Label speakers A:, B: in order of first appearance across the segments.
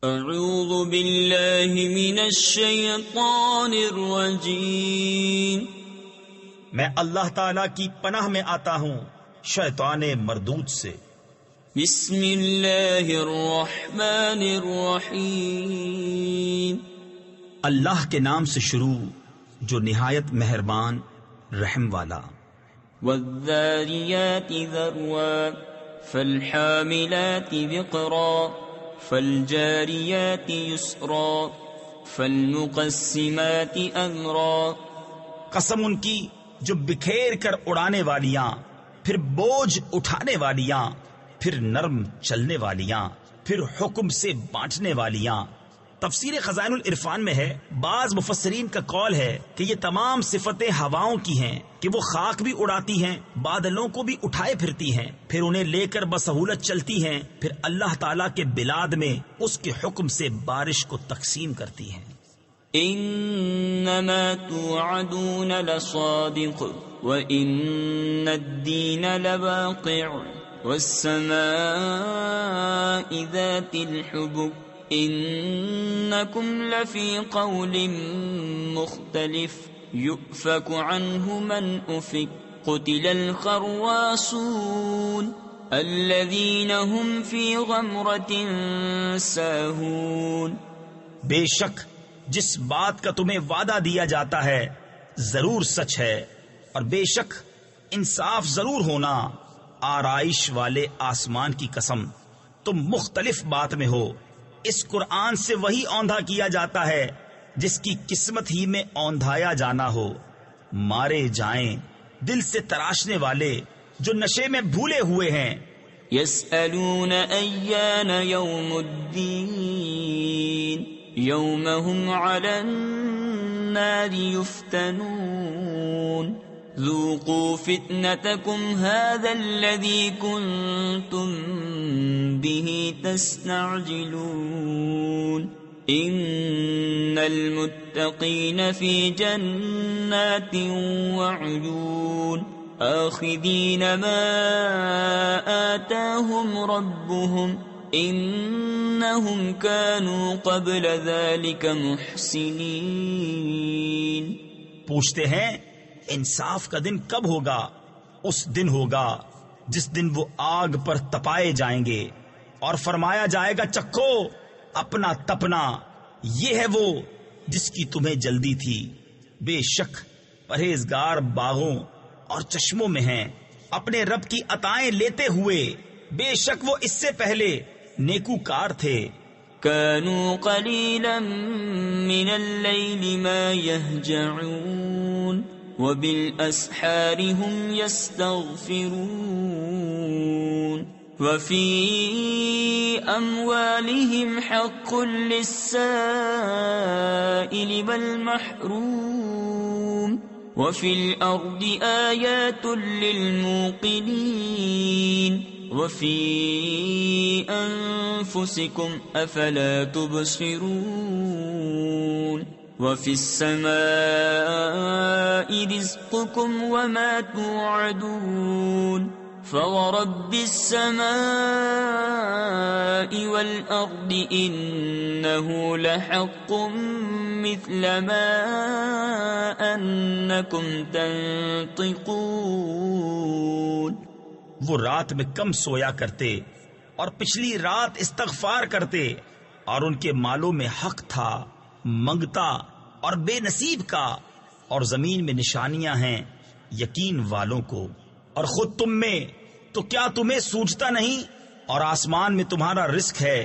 A: اعوذ باللہ من الشیطان الرجیم،
B: میں اللہ تعالیٰ کی پناہ میں آتا ہوں شیطان مردود سے۔
A: بسم اللہ الرحمن الرحیم،
B: اللہ کے نام سے شروع جو نہایت مہربان رحم والا۔
A: والذاریات ذروا فالحاملات وقرا فالجاریات یسرا فالمقسمات امرا۔
B: قسم ان کی جو بکھیر کر اڑانے والیاں، پھر بوجھ اٹھانے والیاں، پھر نرم چلنے والیاں، پھر حکم سے بانٹنے والیاں۔ تفسیر خزائن العرفان میں ہے، بعض مفسرین کا قول ہے کہ یہ تمام صفتیں ہواؤں کی ہیں کہ وہ خاک بھی اڑاتی ہیں، بادلوں کو بھی اٹھائے پھرتی ہیں، پھر انہیں لے کر بسہولت چلتی ہیں، پھر اللہ تعالیٰ کے بلاد میں اس کے حکم سے بارش کو تقسیم کرتی ہیں۔
A: انما توعدون لصادق وان الدین لواقع والسماء ذات الحبك انکم لفی قول مختلف یؤفک عنہ من افک قتل الخراسون الذین هم فی غمرة ساہون۔
B: بے شک جس بات کا تمہیں وعدہ دیا جاتا ہے ضرور سچ ہے، اور بے شک انصاف ضرور ہونا۔ آرائش والے آسمان کی قسم تم مختلف بات میں ہو۔ اس قرآن سے وہی اوندھا کیا جاتا ہے جس کی قسمت ہی میں اوندھایا جانا ہو۔ مارے جائیں دل سے تراشنے والے جو نشے میں بھولے ہوئے ہیں۔
A: یسألون ایان یوم الدین یوم هم علی النار یفتنون ذوقوا فتنتکم هذا الذی کنتم به تستعجلون ان المتقین فی جنات وعیون آخذین ما آتاهم ربهم انہم كانوا قبل ذلك محسنین۔
B: پوچھتے ہیں انصاف کا دن کب ہوگا؟ اس دن ہوگا جس دن وہ آگ پر تپائے جائیں گے اور فرمایا جائے گا چکھو اپنا تپنا، یہ ہے وہ جس کی تمہیں جلدی تھی۔ بے شک پرہیزگار باغوں اور چشموں میں ہیں اپنے رب کی عطائیں لیتے ہوئے، بے شک وہ اس سے پہلے نیکوکار تھے۔
A: كانوا قليلا من الليل ما يهجعون وبالأسحار هم يستغفرون وفي أموالهم حق للسائل والمحروم وفي الأرض آيات للموقنين وفي أنفسكم أفلا تبصرون وفي السماء رزقكم وما توعدون فورب السماء والأرض إنه لحق مثل ما أنكم تنطقون۔
B: وہ رات میں کم سویا کرتے اور پچھلی رات استغفار کرتے، اور ان کے مالوں میں حق تھا منگتا اور بے نصیب کا، اور زمین میں نشانیاں ہیں یقین والوں کو۔ اور خود تم میں تو کیا تمہیں سوچتا نہیں؟ اور آسمان میں تمہارا رزق ہے،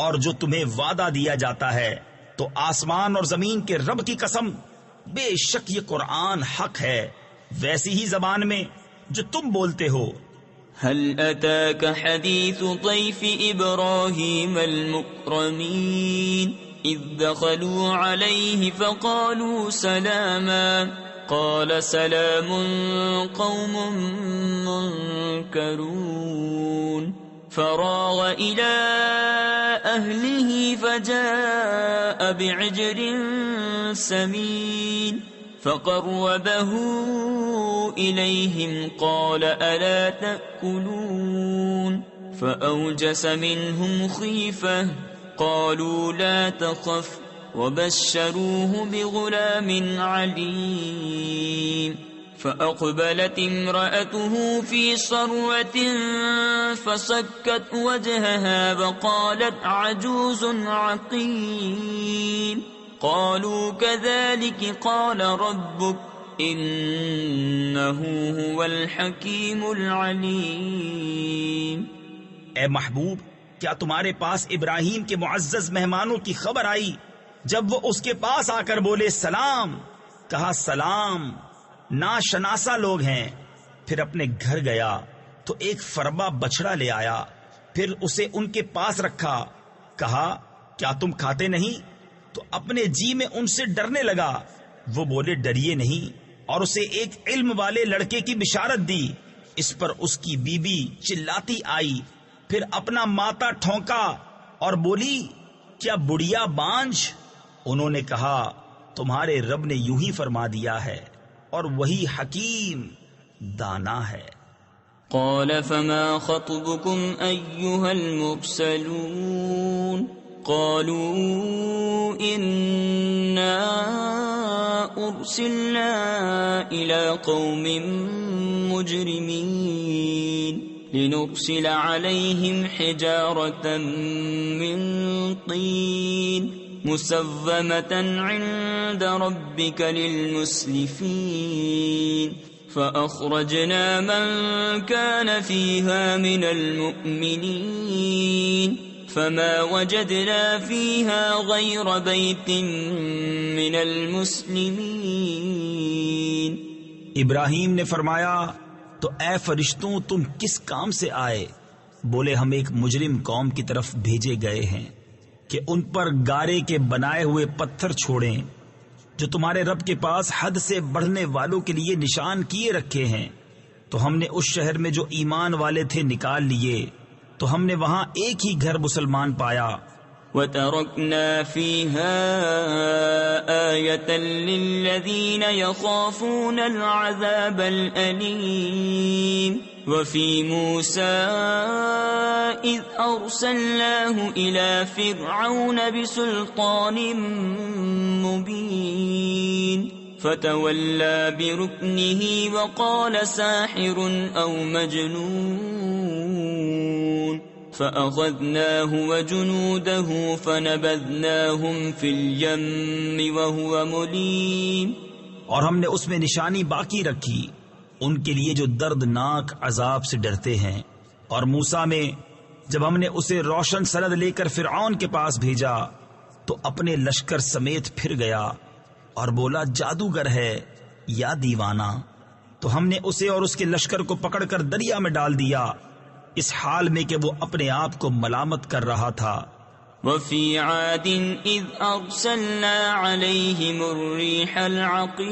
B: اور جو تمہیں وعدہ دیا جاتا ہے۔ تو آسمان اور زمین کے رب کی قسم، بے شک یہ قرآن حق ہے ویسی ہی زبان میں جو تم بولتے ہو۔
A: هل أتاك حديث ضيف إبراهيم المكرمين إذ دخلوا عليه فقالوا سلاما قال سلام قوم منكرون فراغ إلى أهله فجاء بعجل سمين فقربه إليهم قال ألا تأكلون فأوجس منهم خيفة قالوا لا تخف وبشروه بغلام عليم فأقبلت امرأته في صرة فصكت وجهها وقالت عجوز عقيم قالوا كذلك قال ربك إنه هو الحكيم العليم۔
B: اے محبوب، کیا تمہارے پاس ابراہیم کے معزز مہمانوں کی خبر آئی جب وہ اس کے پاس آ کر بولے سلام؟ کہا سلام، ناشناسا لوگ ہیں۔ پھر اپنے گھر گیا تو ایک فربا بچڑا لے آیا، پھر اسے ان کے پاس رکھا۔ کہا کیا تم کھاتے نہیں؟ تو اپنے جی میں ان سے ڈرنے لگا۔ وہ بولے ڈریے نہیں، اور اسے ایک علم والے لڑکے کی بشارت دی۔ اس پر اس کی بیوی چلاتی آئی، پھر اپنا ماتا ٹھونکا اور بولی کیا بڑھیا بانجھ؟ انہوں نے کہا تمہارے رب نے یوں ہی فرما دیا ہے، اور وہی حکیم دانا ہے۔
A: قال فما خطبكم أيها المرسلون قالوا إنا أرسلنا إلى قوم مجرمين لنرسل عليهم حجارة من طين مسومة عند ربك للمسرفين فأخرجنا من كان فيها من المؤمنين فما وجدنا فيها غير بيت من المسلمين۔
B: ابراہیم نے فرمایا تو اے فرشتوں تم کس کام سے آئے؟ بولے ہم ایک مجرم قوم کی طرف بھیجے گئے ہیں کہ ان پر گارے کے بنائے ہوئے پتھر چھوڑیں جو تمہارے رب کے پاس حد سے بڑھنے والوں کے لیے نشان کیے رکھے ہیں۔ تو ہم نے اس شہر میں جو ایمان والے تھے نکال لیے، تو ہم نے وہاں ایک ہی گھر مسلمان پایا۔
A: وَتَرَكْنَا فِيهَا آيَةً لِّلَّذِينَ يَخَافُونَ الْعَذَابَ الْأَلِيمَ وَفِي مُوسَىٰ إِذْ أَرْسَلْنَاهُ إِلَىٰ فِرْعَوْنَ بِسُلْطَانٍ مُّبِينٍ فَتَوَلَّىٰ بِرُكْنِهِ وَقَالَ سَاحِرٌ أَوْ مَجْنُونٌ فَأَخَذْنَاهُ وَجُنُودَهُ فَنَبَذْنَاهُمْ فِي الْيَمِّ وَهُوَ مُلِيمٌ۔
B: اور ہم نے اس میں نشانی باقی رکھی ان کے لیے جو دردناک عذاب سے ڈرتے ہیں۔ اور موسیٰ میں جب ہم نے اسے روشن سند لے کر فرعون کے پاس بھیجا تو اپنے لشکر سمیت پھر گیا اور بولا جادوگر ہے یا دیوانہ۔ تو ہم نے اسے اور اس کے لشکر کو پکڑ کر دریا میں ڈال دیا، اس حال میں کہ وہ اپنے آپ کو ملامت کر رہا تھا۔
A: وَفِي عَادٍ إِذْ أَرْسَلْنَا عَلَيْهِمُ الرِّيحَ الْعَقِيمَ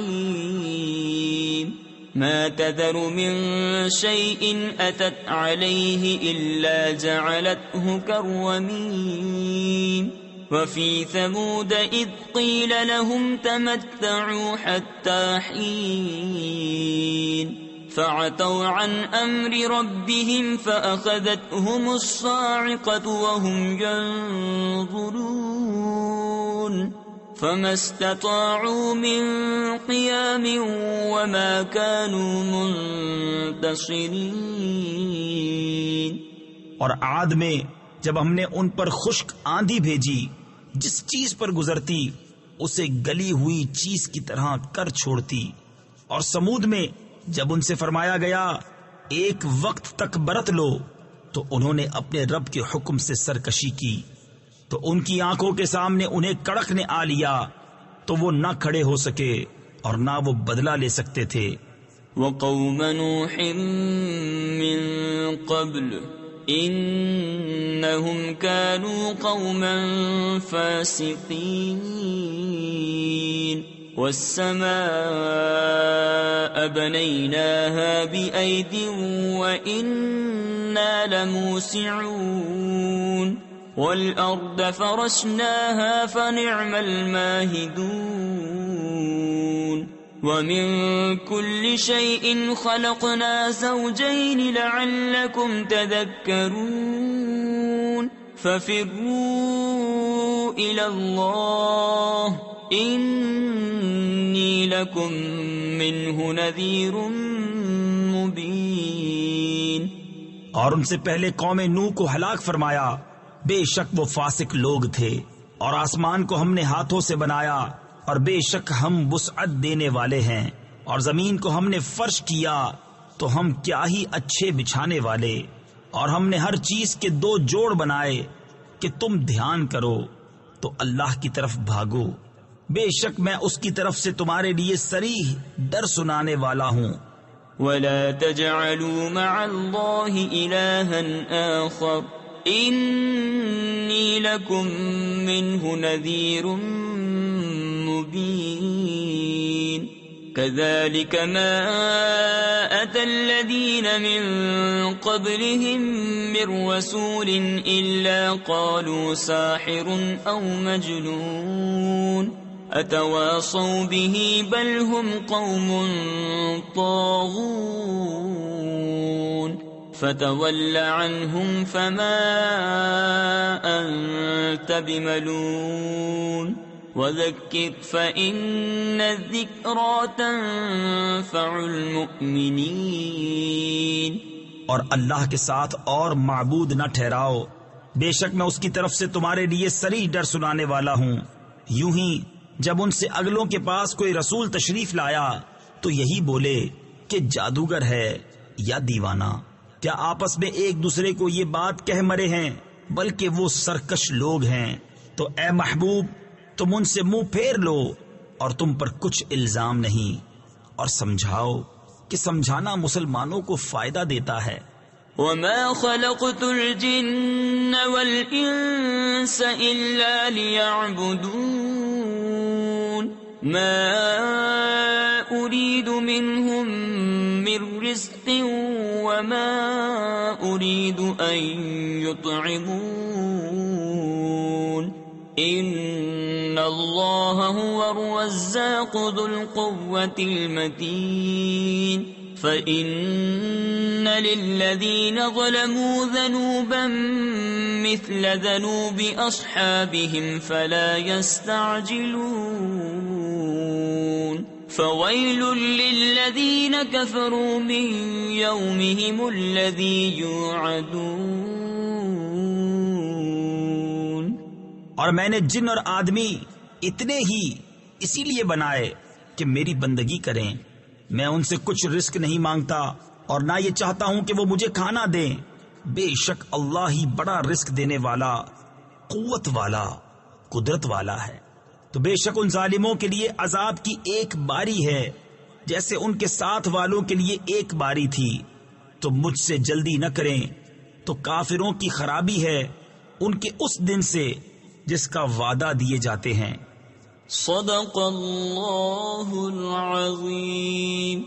A: مَا تَذَرُ مِن شَيْءٍ أَتَتْ عَلَيْهِ إِلَّا جَعَلَتْهُ كَالرَّمِيمِ وَفِي ثَمُودَ إِذْ قِيلَ لَهُمْ تَمَتَّعُوا حَتَّىٰ حِينٍ فَعَتَوْا عَنْ أَمْرِ رَبِّهِمْ فَأَخَذَتْهُمُ الصَّاعِقَةُ وَهُمْ يَنظُرُونَ فَمَا اسْتَطَاعُوا مِنْ قِيَامٍ وَمَا كَانُوا مُنتَصِرِينَ۔
B: اور عاد میں جب ہم نے ان پر خشک آندھی بھیجی، جس چیز پر گزرتی اسے گلی ہوئی چیز کی طرح کر چھوڑتی۔ اور سمود میں جب ان سے فرمایا گیا ایک وقت تک برت لو تو انہوں نے اپنے رب کے حکم سے سرکشی کی، تو ان کی آنکھوں کے سامنے انہیں کڑک نے آ لیا، تو وہ نہ کھڑے ہو سکے اور نہ وہ بدلہ لے سکتے تھے۔
A: وَقَوْمَ نُوحٍ مِّن قَبْلُ إِنَّهُمْ كَانُوا قَوْمًا فَاسِقِينَ وَالسَّمَاءَ بَنَيْنَاهَا بِأَيْدٍ وَإِنَّا لَمُوسِعُونَ وَالْأَرْضَ فَرَشْنَاهَا فَنِعْمَ الْمَاهِدُونَ وَمِن كُلِّ شَيْءٍ خَلَقْنَا زَوْجَيْنِ لَعَلَّكُمْ تَذَكَّرُونَ فَفِرُّوا إلى الله إني لكم منه نذير مبين۔
B: اور ان سے پہلے قوم نوح کو ہلاک فرمایا، بے شک وہ فاسق لوگ تھے۔ اور آسمان کو ہم نے ہاتھوں سے بنایا، اور بے شک ہم وسعت دینے والے ہیں، اور زمین کو ہم نے فرش کیا تو ہم کیا ہی اچھے بچھانے والے، اور ہم نے ہر چیز کے 2 جوڑ بنائے کہ تم دھیان کرو تو اللہ کی طرف بھاگو، بے شک میں اس کی طرف سے تمہارے لیے صریح ڈر سنانے والا ہوں۔
A: ولا تجعلوا مع الله إلها آخر إني لكم منه نذير مبين۔ كذلك ما أتى الذين من قبلهم من رسول إلا قالوا ساحر أو مجنون أتواصوا به بل هم قوم طاغون فتول عنهم فما أنت بملون وذكر فإن الذكرى تنفع المؤمنين۔
B: اور اللہ کے ساتھ اور معبود نہ ٹھہراؤ، بے شک میں اس کی طرف سے تمہارے لیے صریح ڈر سنانے والا ہوں۔ یوں ہی جب ان سے اگلوں کے پاس کوئی رسول تشریف لایا تو یہی بولے کہ جادوگر ہے یا دیوانہ، کیا آپس میں ایک دوسرے کو یہ بات کہہ مرے ہیں، بلکہ وہ سرکش لوگ ہیں۔ تو اے محبوب تم ان سے منہ پھیر لو اور تم پر کچھ الزام نہیں، اور سمجھاؤ کہ سمجھانا مسلمانوں کو فائدہ دیتا ہے۔
A: وما خلقت الجن والانس الا ليعبدون ما اريد منهم من رزق وما اريد ان يطعمون ان اللہ هو الرزاق ذو القوة المتین۔ فإن للذین ظلموا ذنوبا مثل ذنوب أصحابهم فلا يستعجلون فويل للذین كفروا من يومهم الذي يوعدون۔
B: اور میں نے جن اور آدمی اتنے ہی اسی لیے بنائے کہ میری بندگی کریں، میں ان سے کچھ رزق نہیں مانگتا اور نہ یہ چاہتا ہوں کہ وہ مجھے کھانا دیں، بے شک اللہ ہی بڑا رزق دینے والا، قوت والا، قدرت والا ہے۔ تو بے شک ان ظالموں کے لیے عذاب کی ایک باری ہے جیسے ان کے ساتھ والوں کے لیے ایک باری تھی، تو مجھ سے جلدی نہ کریں تو کافروں کی خرابی ہے ان کے اس دن سے جس کا وعدہ دیے جاتے ہیں۔
A: صدق اللہ العظیم۔